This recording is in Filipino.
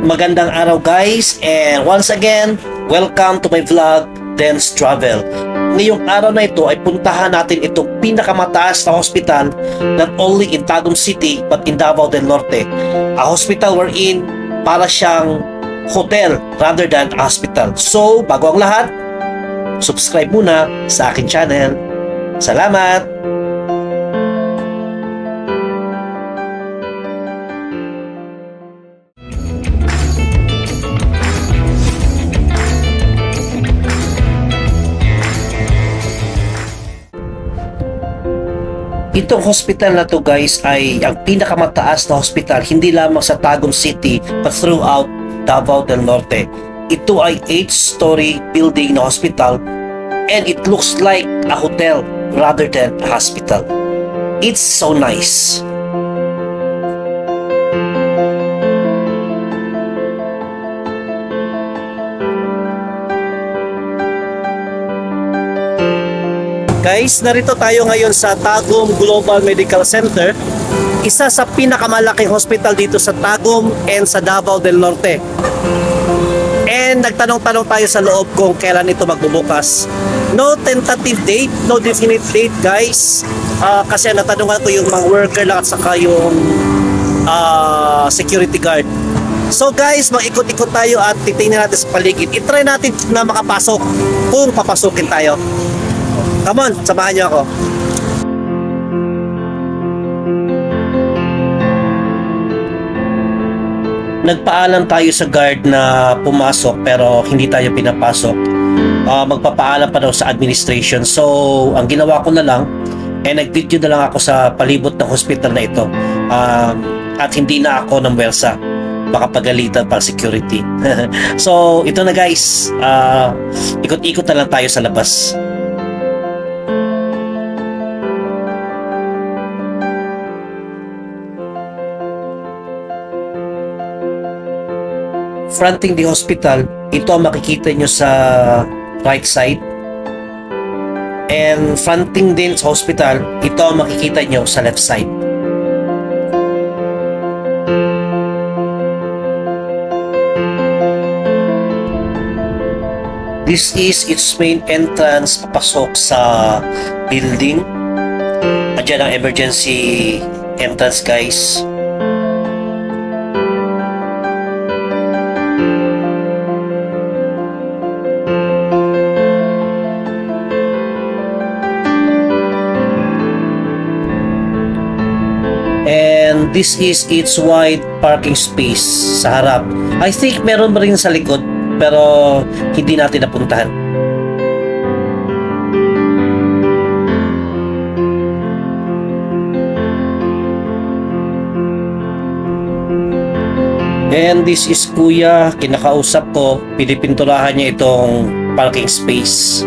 magandang araw guys, and once again, welcome to my vlog, Dance Travel. Ngayong araw na ito ay puntahan natin itong pinakamataas na hospital not only in Tagum City but in Davao del Norte. A hospital wherein para siyang hotel rather than hospital. So, bago ang lahat, subscribe muna sa akin channel. Salamat! Itong hospital na to guys ay ang pinakamataas na hospital hindi lamang sa Tagum City but throughout Davao del Norte. Ito ay 8-story building na hospital and it looks like a hotel rather than a hospital. It's so nice. Guys, narito tayo ngayon sa Tagum Global Medical Center, isa sa pinakamalaking hospital dito sa Tagum and sa Davao del Norte. And nagtanong-tanong tayo sa loob kung kailan ito magbubukas. No tentative date, no definite date guys. Kasi natanungan ko yung mga worker lang at saka yung security guard. So guys, mag-ikot-ikot tayo at titingnan natin sa paligid. I-try natin na makapasok kung papasukin tayo. Come on, samahan niyo ako. Nagpaalam tayo sa guard na pumasok pero hindi tayo pinapasok. Magpapaalam pa daw sa administration. So, ang ginawa ko na lang nag-video na lang ako sa palibot ng hospital na ito. At hindi na ako ng welsa. Baka pagalitan pang security. So, ito na guys. Ikot-ikot na lang tayo sa labas. Fronting the hospital, ito ang makikita nyo sa right side. And fronting din sa hospital, ito ang makikita nyo sa left side. This is its main entrance papasok sa building. Andiyan ang emergency entrance guys. And this is its wide parking space sa harap. I think meron pa rin sa likod pero hindi natin napuntahan. And this is kuya, kinakausap ko, pinipinturahan niya itong parking space.